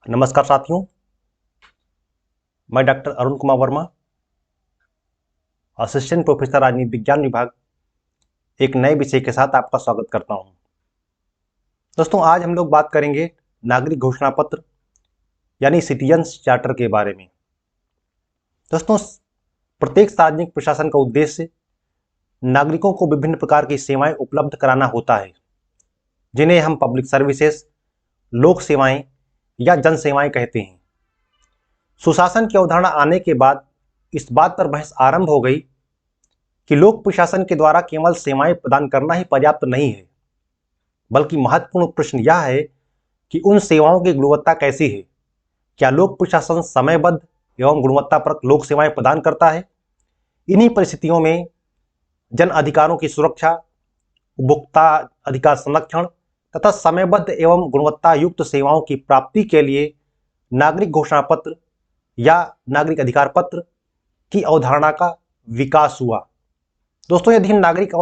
नमस्कार साथियों, मैं doctor Arun Kumar Verma, assistant professor राजनीति विज्ञान विभाग, एक नए विषय के साथ आपका स्वागत करता हूं। दोस्तों, आज हम लोग बात करेंगे नागरिक घोषणा पत्र यानी सिटीजन्स चार्टर के बारे में। दोस्तों, प्रत्येक सार्वजनिक प्रशासन का उद्देश्य नागरिकों को विभिन्न प्रकार की सेवाएं उपलब्ध कराना होता है, जिन्हें हम पब्लिक सर्विसेज, लोक सेवाएं या जन सेवाएं कहते हैं। सुशासन की अवधारणा आने के बाद इस बात पर बहस आरंभ हो गई कि लोक प्रशासन के द्वारा केवल सेवाएं प्रदान करना ही पर्याप्त नहीं है, बल्कि महत्वपूर्ण प्रश्न यह है कि उन सेवाओं की गुणवत्ता कैसी है। क्या लोक प्रशासन समयबद्ध एवं गुणवत्तापरक लोक सेवाएं प्रदान करता है? इन्हीं परिस्थितियों में जन अधिकारों की सुरक्षा, उपभोक्ता अधिकार संरक्षण तथा समयबद्ध एवं गुणवत्ता युक्त सेवाओं की प्राप्ति के लिए नागरिक घोषणा पत्र या नागरिक अधिकार पत्र की अवधारणा का विकास हुआ। दोस्तों, यदि हम नागरिक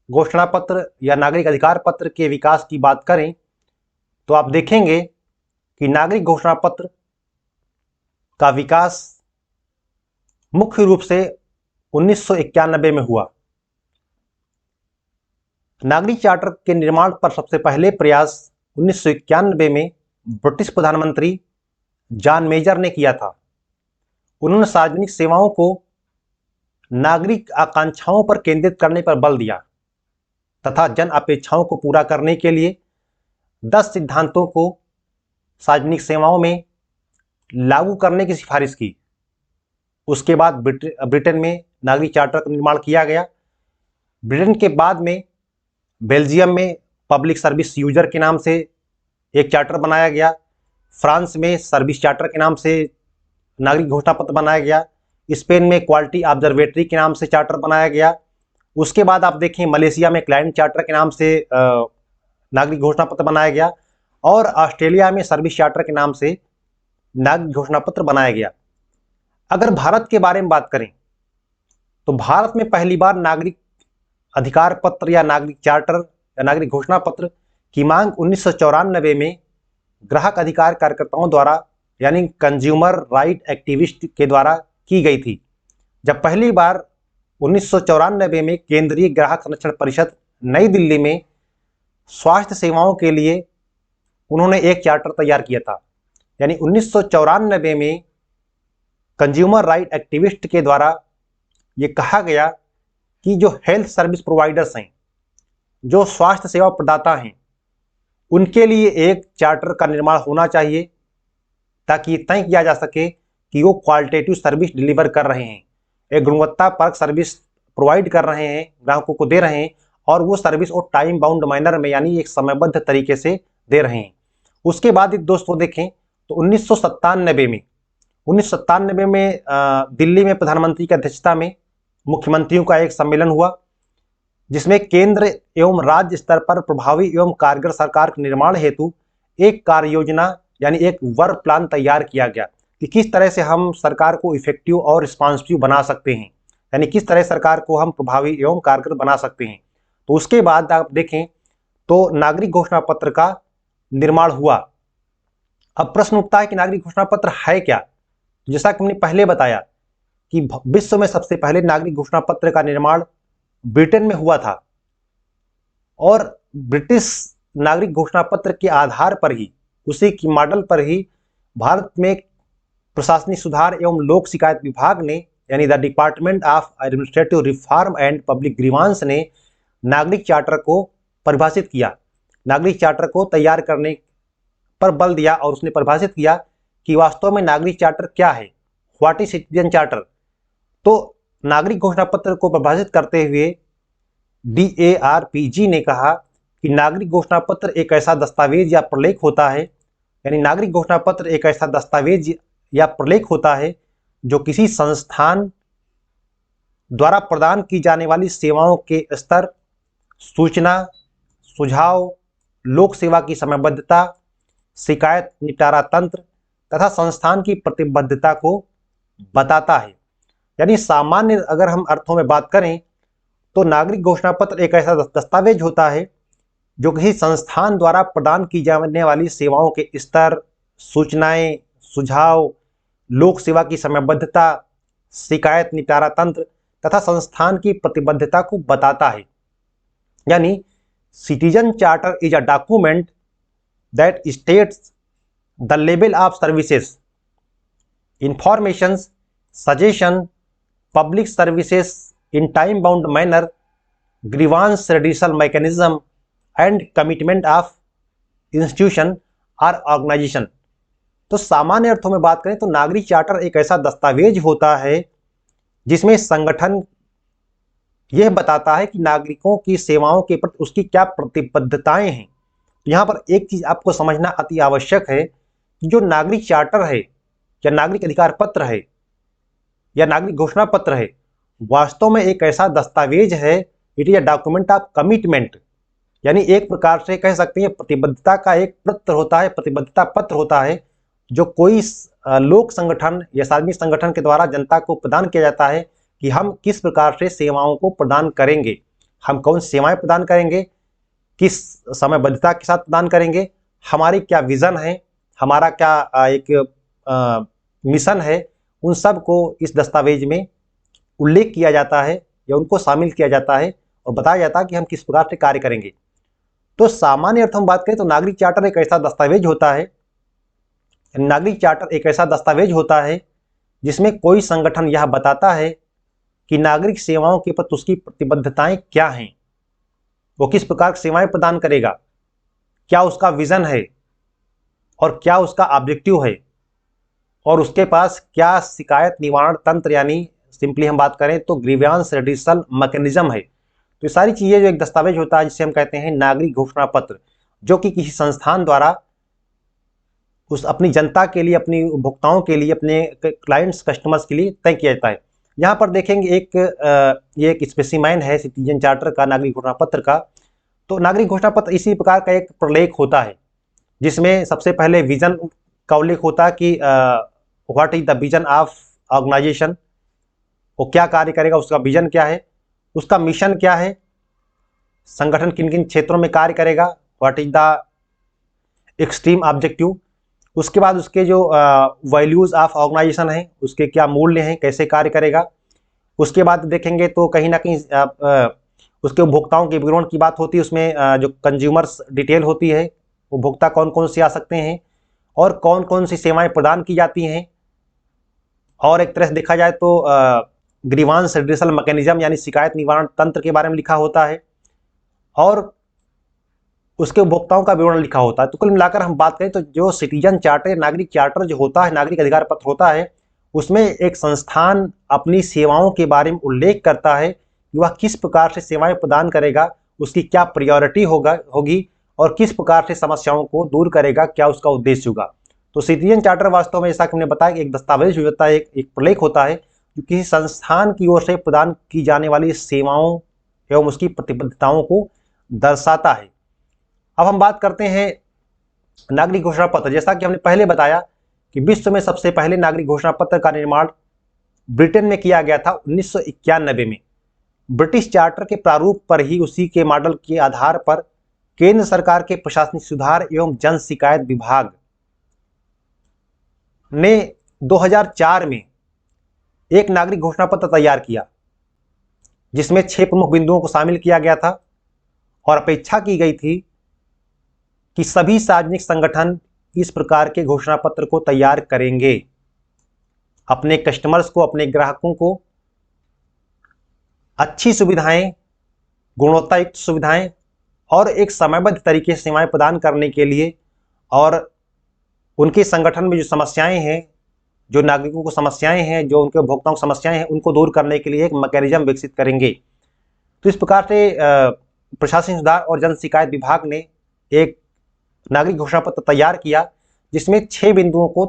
घोषणा पत्र या नागरिक अधिकार पत्र के विकास की बात करें तो आप देखेंगे कि नागरिक घोषणा पत्र का विकास मुख्य रूप से 1991 में हुआ। नागरिक चार्टर के निर्माण पर सबसे पहले प्रयास 1991 में ब्रिटिश प्रधानमंत्री जॉन मेजर ने किया था। उन्होंने सार्वजनिक सेवाओं को नागरिक आकांक्षाओं पर केंद्रित करने पर बल दिया तथा जन अपेक्षाओं को पूरा करने के लिए 10 सिद्धांतों को सार्वजनिक सेवाओं में लागू करने की सिफारिश की। उसके बाद ब्रिटेन में नागरिक चार्टर का निर्माण किया गया। ब्रिटेन के बाद में बेल्जियम में पब्लिक सर्विस यूजर के नाम से एक चार्टर बनाया गया। फ्रांस में सर्विस चार्टर के नाम से नागरिक घोषणा पत्र बनाया गया। स्पेन में क्वालिटी ऑब्जर्वेटरी के नाम से चार्टर बनाया गया। उसके बाद आप देखें मलेशिया में क्लाइंट चार्टर के नाम से नागरिक घोषणा पत्र बनाया गया और ऑस्ट्रेलिया में सर्विस चार्टर के नाम से नागरिक घोषणा पत्र बनाया गया। अगर भारत के बारे में बात करें तो भारत में पहली बार नागरिक अधिकार पत्र या नागरिक चार्टर या नागरिक घोषणा पत्र की मांग 1994 में ग्राहक अधिकार कार्यकर्ताओं द्वारा यानी कंज्यूमर राइट एक्टिविस्ट के द्वारा की गई थी, जब पहली बार 1994 में केंद्रीय ग्राहक संरक्षण परिषद नई दिल्ली में स्वास्थ्य सेवाओं के लिए उन्होंने एक चार्टर तैयार किया था। यानी 1994 में कंज्यूमर राइट एक्टिविस्ट के द्वारा ये कहा गया कि जो हेल्थ सर्विस प्रोवाइडर्स हैं, जो स्वास्थ्य सेवा प्रदाता हैं, उनके लिए एक चार्टर का निर्माण होना चाहिए ताकि तय किया जा सके कि वो क्वालिटेटिव सर्विस डिलीवर कर रहे हैं, एक गुणवत्तापरक सर्विस प्रोवाइड कर रहे हैं, ग्राहकों को दे रहे हैं और वो सर्विस वो टाइम बाउंड मैनर में यानी एक समयबद्ध तरीके से दे रहे हैं। उसके बाद दोस्तों देखें तो 1997 में दिल्ली में प्रधानमंत्री की अध्यक्षता में मुख्यमंत्रियों का एक सम्मेलन हुआ, जिसमें केंद्र एवं राज्य स्तर पर प्रभावी एवं कारगर सरकार के निर्माण हेतु एक कार्य योजना यानी एक वर्क प्लान तैयार किया गया कि किस तरह से हम सरकार को इफेक्टिव और रिस्पॉन्सिव बना सकते हैं, यानी किस तरह सरकार को हम प्रभावी एवं कारगर बना सकते हैं। तो उसके बाद आप देखें तो नागरिक घोषणा पत्र का निर्माण हुआ। अब प्रश्न उठता है कि नागरिक घोषणा पत्र है क्या। जैसा कि हमने पहले बताया कि विश्व में सबसे पहले नागरिक घोषणा पत्र का निर्माण ब्रिटेन में हुआ था और ब्रिटिश नागरिक घोषणा पत्र के आधार पर ही, उसी की मॉडल पर ही भारत में प्रशासनिक सुधार एवं लोक शिकायत विभाग ने यानी the department of administrative reform and public grievance ने नागरिक चार्टर को परिभाषित किया, नागरिक चार्टर को तैयार करने पर बल दिया और उसने परिभाषित किया कि वास्तव में नागरिक चार्टर क्या है, व्हाट इज सिटीजन चार्टर। तो नागरिक घोषणा पत्र को परिभाषित करते हुए DARPG ने कहा कि नागरिक घोषणा पत्र एक ऐसा दस्तावेज या प्रलेख होता है, यानी नागरिक घोषणा पत्र एक ऐसा दस्तावेज या प्रलेख होता है जो किसी संस्थान द्वारा प्रदान की जाने वाली सेवाओं के स्तर, सूचना, सुझाव, लोक सेवा की समयबद्धता, शिकायत निपटारा तंत्र तथा संस्थान की प्रतिबद्धता को बताता है। यानी सामान्य अगर हम अर्थों में बात करें तो नागरिक घोषणा पत्र एक ऐसा दस्तावेज होता है जो किसी संस्थान द्वारा प्रदान की जाने वाली सेवाओं के स्तर, सूचनाएं, सुझाव, लोक सेवा की समयबद्धता, शिकायत निपटारा तंत्र तथा संस्थान की प्रतिबद्धता को बताता है। यानी citizen charter is a document that states the level of services, informations, suggestion, public services in time bound manner, grievance redressal mechanism and commitment of institution और ऑर्गेनाइजेशन। तो सामान्य अर्थों में बात करें तो नागरिक चार्टर एक ऐसा दस्तावेज होता है जिसमें संगठन यह बताता है कि नागरिकों की सेवाओं के प्रति उसकी क्या प्रतिबद्धताएं हैं। यहाँ पर एक चीज आपको समझना अति आवश्यक है कि जो नागरिक चार्टर है या नागरिक अधिकार पत्र है या नागरिक घोषणा पत्र है, वास्तव में एक ऐसा दस्तावेज है, it is a document of commitment, यानी एक प्रकार से कह सकते हैं प्रतिबद्धता का एक पत्र होता है, प्रतिबद्धता पत्र होता है जो कोई लोक संगठन या सार्वजनिक संगठन के द्वारा जनता को प्रदान किया जाता है कि हम किस प्रकार से सेवाओं को प्रदान करेंगे, हम कौन सेवाएं प्रदान करेंगे, किस समयबद्धता के साथ प्रदान करेंगे, हमारी क्या विजन है, हमारा क्या एक मिशन है, उन सब को इस दस्तावेज में उल्लेख किया जाता है या उनको शामिल किया जाता है और बताया जाता है कि हम किस प्रकार से कार्य करेंगे। तो सामान्य अर्थों में बात करें तो नागरिक चार्टर एक ऐसा दस्तावेज होता है, नागरिक चार्टर एक ऐसा दस्तावेज होता है जिसमें कोई संगठन यह बताता है कि नागरिक सेवाओं के प्रति उसकी प्रतिबद्धताएं क्या हैं, वो किस प्रकार की सेवाएं प्रदान करेगा, क्या उसका विजन है और क्या उसका ऑब्जेक्टिव है, और उसके पास क्या शिकायत निवारण तंत्र यानी सिंपली हम बात करें तो ग्रीवांस रेडिसल मैकेनिज्म है। तो ये सारी चीजें जो एक दस्तावेज होता है जिसे हम कहते हैं नागरिक घोषणा पत्र, जो कि किसी संस्थान द्वारा उस अपनी जनता के लिए, अपनी उपभोक्ताओं के लिए, अपने क्लाइंट्स कस्टमर्स के लिए तय किया जाता है। यहाँ पर देखेंगे ये एक स्पेसिमेन है सिटीजन चार्टर का, नागरिक घोषणा पत्र का। तो नागरिक घोषणा पत्र इसी प्रकार का एक प्रलेख होता है जिसमें सबसे पहले विजन का उल्लेख होता है कि what is the vision of organisation, वो क्या कार्य करेगा, उसका विजन क्या है, उसका मिशन क्या है, संगठन किन किन क्षेत्रों में कार्य करेगा, what is the extreme objective, उसके बाद उसके जो वैल्यूज ऑफ ऑर्गेनाइजेशन है, उसके क्या मूल्य हैं, कैसे कार्य करेगा। उसके बाद देखेंगे तो कहीं ना कहीं उसके उपभोक्ताओं के विवरण की बात होती है, उसमें जो कंज्यूमर्स डिटेल होती है, उपभोक्ता कौन कौन से आ सकते हैं और कौन कौन सी सेवाएं प्रदान की जाती हैं। और एक तरह से देखा जाए तो ग्रीवांस रेडिसल मैकेनिज्म यानी शिकायत निवारण तंत्र के बारे में लिखा होता है और उसके उपभोक्ताओं का विवरण लिखा होता है। तो कुल मिलाकर हम बात करें तो जो सिटीजन चार्टर, नागरिक चार्टर जो होता है, नागरिक अधिकार पत्र होता है, उसमें एक संस्थान अपनी सेवाओं के बारे में उल्लेख करता है कि वह किस प्रकार से सेवाएं प्रदान करेगा, उसकी क्या प्रायोरिटी होगी और किस प्रकार से समस्याओं को दूर करेगा, क्या उसका उद्देश्य होगा। तो सिटीजन चार्टर वास्तव में जैसा कि हमने बताया एक दस्तावेज होता है, एक प्रलेख होता है जो किसी संस्थान की ओर से प्रदान की जाने वाली सेवाओं एवं उसकी प्रतिबद्धताओं को दर्शाता है। अब हम बात करते हैं नागरिक घोषणा पत्र। जैसा कि हमने पहले बताया कि विश्व में सबसे पहले नागरिक घोषणा पत्र का निर्माण ब्रिटेन में किया गया था 1991 में। ब्रिटिश चार्टर के प्रारूप पर ही, उसी के मॉडल के आधार पर केंद्र सरकार के प्रशासनिक सुधार एवं जन शिकायत विभाग ने 2004 में एक नागरिक घोषणा पत्र तैयार किया जिसमें 6 प्रमुख बिंदुओं को शामिल किया गया था और अपेक्षा की गई थी कि सभी सार्वजनिक संगठन इस प्रकार के घोषणा पत्र को तैयार करेंगे, अपने कस्टमर्स को, अपने ग्राहकों को अच्छी सुविधाएं, गुणवत्तायुक्त सुविधाएं और एक समयबद्ध तरीके से सेवाएं प्रदान करने के लिए, और उनके संगठन में जो समस्याएं हैं, जो नागरिकों को समस्याएं हैं, जो उनके उपभोक्ताओं की समस्याएं हैं, उनको दूर करने के लिए एक मैकेनिज्म विकसित करेंगे। तो इस प्रकार से प्रशासनिक सुधार और जन शिकायत विभाग ने एक नागरिक घोषणा पत्र तैयार किया जिसमें 6 बिंदुओं को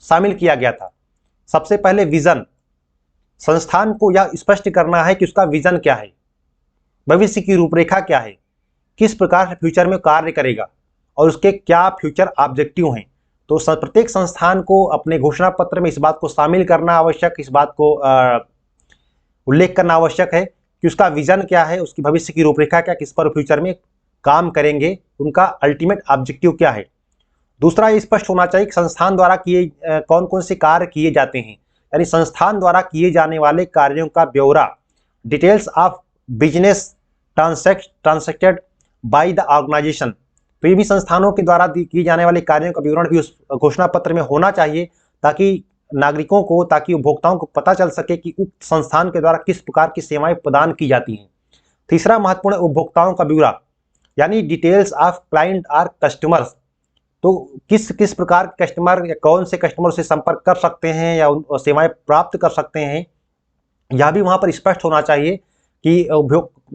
शामिल किया गया था। सबसे पहले विजन, संस्थान को यह स्पष्ट करना है कि उसका विजन क्या है, भविष्य की रूपरेखा क्या है, किस प्रकार से फ्यूचर में कार्य करेगा और उसके क्या फ्यूचर ऑब्जेक्टिव हैं। तो प्रत्येक संस्थान को अपने घोषणा पत्र में इस बात को शामिल करना आवश्यक, इस बात को उल्लेख करना आवश्यक है कि उसका विजन क्या है, उसकी भविष्य की रूपरेखा क्या, किस पर फ्यूचर में काम करेंगे, उनका अल्टीमेट ऑब्जेक्टिव क्या है। दूसरा, ये स्पष्ट होना चाहिए कि संस्थान द्वारा किए कौन कौन से कार्य किए जाते हैं, यानी संस्थान द्वारा किए जाने वाले कार्यों का ब्यौरा, details of business transacted by the organisation. तो ये भी संस्थानों के द्वारा किए जाने वाले कार्यों का विवरण भी उस घोषणा पत्र में होना चाहिए, ताकि नागरिकों को, ताकि उपभोक्ताओं को पता चल सके कि उक्त संस्थान के द्वारा किस प्रकार की सेवाएं प्रदान की जाती हैं। तीसरा महत्वपूर्ण, उपभोक्ताओं का ब्यौरा, यानी डिटेल्स ऑफ क्लाइंट और कस्टमर्स। तो किस किस प्रकार के कस्टमर या कौन से कस्टमर से संपर्क कर सकते हैं या सेवाएं प्राप्त कर सकते हैं, यह भी वहां पर स्पष्ट होना चाहिए कि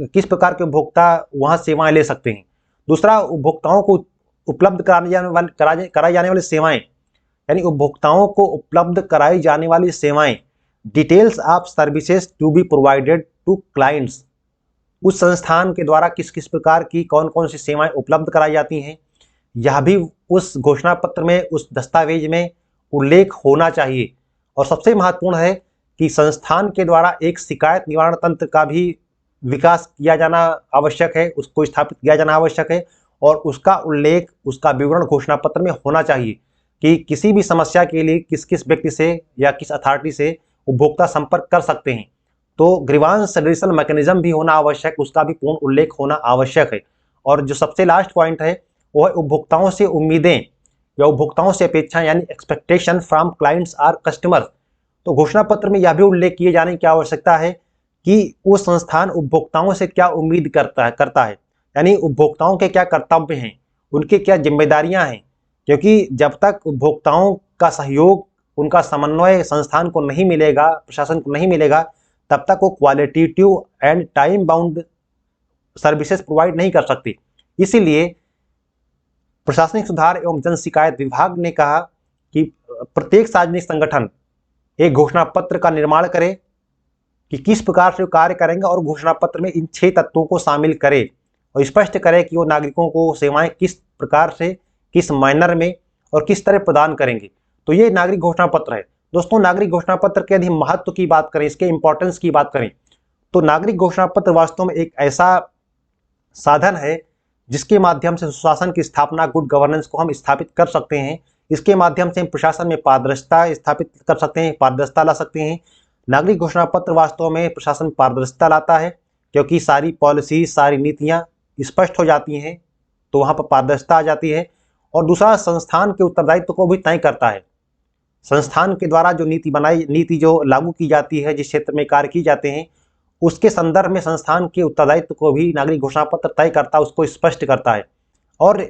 किस प्रकार के उपभोक्ता वहां सेवाएं ले सकते हैं। दूसरा, उपभोक्ताओं को उपलब्ध कराई जाने वाली सेवाएं, यानी उपभोक्ताओं को उपलब्ध कराई जाने वाली सेवाएं, details of services to be provided to clients. उस संस्थान के द्वारा किस किस प्रकार की कौन कौन सी सेवाएं उपलब्ध कराई जाती हैं, यह भी उस घोषणा पत्र में, उस दस्तावेज में उल्लेख होना चाहिए। और सबसे महत्वपूर्ण है कि संस्थान के द्वारा एक शिकायत निवारण तंत्र का भी विकास किया जाना आवश्यक है, उसको स्थापित किया जाना आवश्यक है, और उसका उल्लेख, उसका विवरण घोषणा पत्र में होना चाहिए कि किसी भी समस्या के लिए किस किस व्यक्ति से या किस अथॉरिटी से उपभोक्ता संपर्क कर सकते हैं। तो ग्रीवांस रेडिएशन मैकेनिज्म भी होना आवश्यक, उसका भी पूर्ण उल्लेख होना आवश्यक है। और जो सबसे लास्ट पॉइंट है वो है उपभोक्ताओं से उम्मीदें या उपभोक्ताओं से अपेक्षाएं, यानी एक्सपेक्टेशन फ्रॉम क्लाइंट्स और कस्टमर्स। तो घोषणा पत्र में यह भी उल्लेख किए जाने की आवश्यकता है कि वो संस्थान उपभोक्ताओं से क्या उम्मीद करता है, यानी उपभोक्ताओं के क्या कर्तव्य हैं, उनके क्या जिम्मेदारियां हैं। क्योंकि जब तक उपभोक्ताओं का सहयोग, उनका समन्वय संस्थान को नहीं मिलेगा, प्रशासन को नहीं मिलेगा, तब तक वो qualitative and time bound services provide नहीं कर सकती। इसीलिए प्रशासनिक सुधार एवं जन शिकायत विभाग ने कहा कि प्रत्येक सार्वजनिक संगठन एक घोषणा पत्र का निर्माण करे कि किस प्रकार से वो कार्य करेंगे, और घोषणा पत्र में इन 6 तत्वों को शामिल करे और स्पष्ट करे कि वो नागरिकों को सेवाएं किस प्रकार से, किस मैनर में और किस तरह प्रदान करेंगे। तो ये नागरिक घोषणा पत्र है। दोस्तों, नागरिक घोषणा पत्र के यदि महत्व की बात करें, इसके इंपॉर्टेंस की बात करें, तो नागरिक घोषणा पत्र वास्तव में एक ऐसा साधन है जिसके माध्यम से सुशासन की स्थापना, गुड गवर्नेंस को हम स्थापित कर सकते हैं। इसके माध्यम से हम प्रशासन में पारदर्शिता स्थापित कर सकते हैं, पारदर्शिता ला सकते हैं। नागरिक घोषणा पत्र वास्तव में प्रशासन में पारदर्शिता लाता है, क्योंकि सारी पॉलिसी, सारी नीतियां स्पष्ट हो जाती हैं, तो वहां पर पारदर्शिता आ जाती है। और दूसरा, संस्थान के उत्तरदायित्व को भी तय करता है। संस्थान के द्वारा जो नीति जो लागू की जाती है, जिस क्षेत्र में कार्य किए जाते हैं, उसके संदर्भ में संस्थान के उत्तरदायित्व को भी नागरिक घोषणा पत्र तय करता है, उसको स्पष्ट करता है। और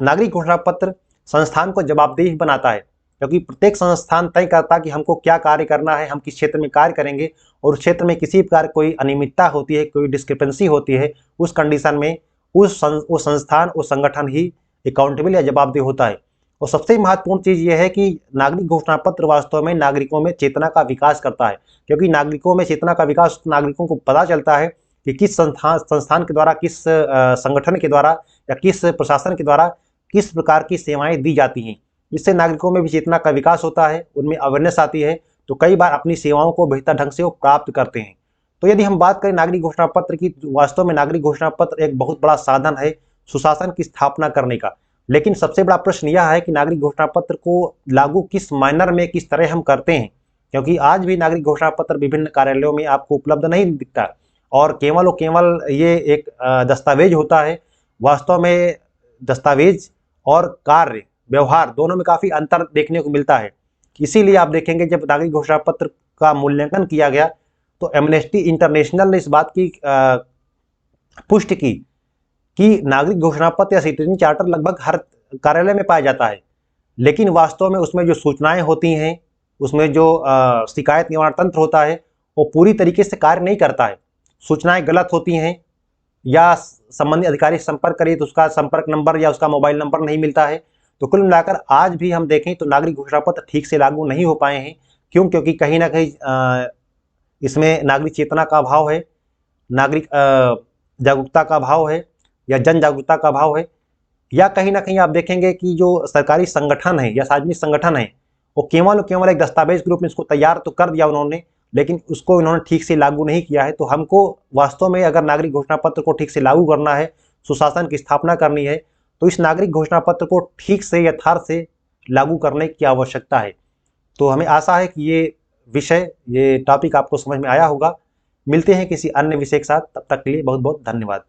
नागरिक घोषणा पत्र संस्थान को जवाबदेह बनाता है, क्योंकि प्रत्येक संस्थान तय करता है कि हमको क्या कार्य करना है, हम किस क्षेत्र में कार्य करेंगे, और उस क्षेत्र में किसी प्रकार कोई अनियमितता होती है, कोई डिस्क्रिपेंसी होती है, उस कंडीशन में वो संस्थान, वो संगठन ही अकाउंटेबल या जवाबदेह होता है। और सबसे महत्वपूर्ण चीज़ यह है कि नागरिक घोषणा पत्र वास्तव में नागरिकों में चेतना का विकास करता है, क्योंकि नागरिकों में चेतना का विकास, नागरिकों को पता चलता है कि किस संस्थान के द्वारा, किस संगठन के द्वारा या किस प्रशासन के द्वारा किस प्रकार की सेवाएं दी जाती हैं। इससे नागरिकों में भी चेतना का विकास होता है, उनमें अवेयरनेस आती है, तो कई बार अपनी सेवाओं को बेहतर ढंग से वो प्राप्त करते हैं। तो यदि हम बात करें नागरिक घोषणा पत्र की, वास्तव में नागरिक घोषणा पत्र एक बहुत बड़ा साधन है सुशासन की स्थापना करने का। लेकिन सबसे बड़ा प्रश्न यह है कि नागरिक घोषणा पत्र को लागू किस मैनर में, किस तरह हम करते हैं, क्योंकि आज भी नागरिक घोषणा पत्र विभिन्न कार्यालयों में आपको उपलब्ध नहीं दिखता, और केवल ये एक दस्तावेज होता है। वास्तव में दस्तावेज और कार्य व्यवहार दोनों में काफ़ी अंतर देखने को मिलता है। इसीलिए आप देखेंगे जब नागरिक घोषणा पत्र का मूल्यांकन किया गया, तो एमनेस्टी इंटरनेशनल ने इस बात की पुष्टि की कि नागरिक घोषणा पत्र या सिटीजन चार्टर लगभग हर कार्यालय में पाया जाता है, लेकिन वास्तव में उसमें जो सूचनाएं होती हैं, उसमें जो शिकायत निवारण तंत्र होता है, वो पूरी तरीके से कार्य नहीं करता है। सूचनाएं गलत होती हैं, या संबंधित अधिकारी से संपर्क करिए तो उसका संपर्क नंबर या उसका मोबाइल नंबर नहीं मिलता है। तो कुल मिलाकर आज भी हम देखें तो नागरिक घोषणा पत्र ठीक से लागू नहीं हो पाए हैं। क्यों? क्योंकि कहीं ना कहीं इसमें नागरिक चेतना का अभाव है, नागरिक जागरूकता का अभाव है, या जन जागरूकता का अभाव है, या कहीं ना कहीं आप देखेंगे कि जो सरकारी संगठन है या सार्वजनिक संगठन है, वो केवल एक दस्तावेज के रूप में इसको तैयार तो कर दिया उन्होंने, लेकिन उसको इन्होंने ठीक से लागू नहीं किया है। तो हमको वास्तव में अगर नागरिक घोषणा पत्र को ठीक से लागू करना है, सुशासन की स्थापना करनी है, तो इस नागरिक घोषणा पत्र को ठीक से यथार्थ से लागू करने की आवश्यकता है। तो हमें आशा है कि ये टॉपिक आपको समझ में आया होगा। मिलते हैं किसी अन्य विषय के साथ, तब तक के लिए बहुत बहुत धन्यवाद।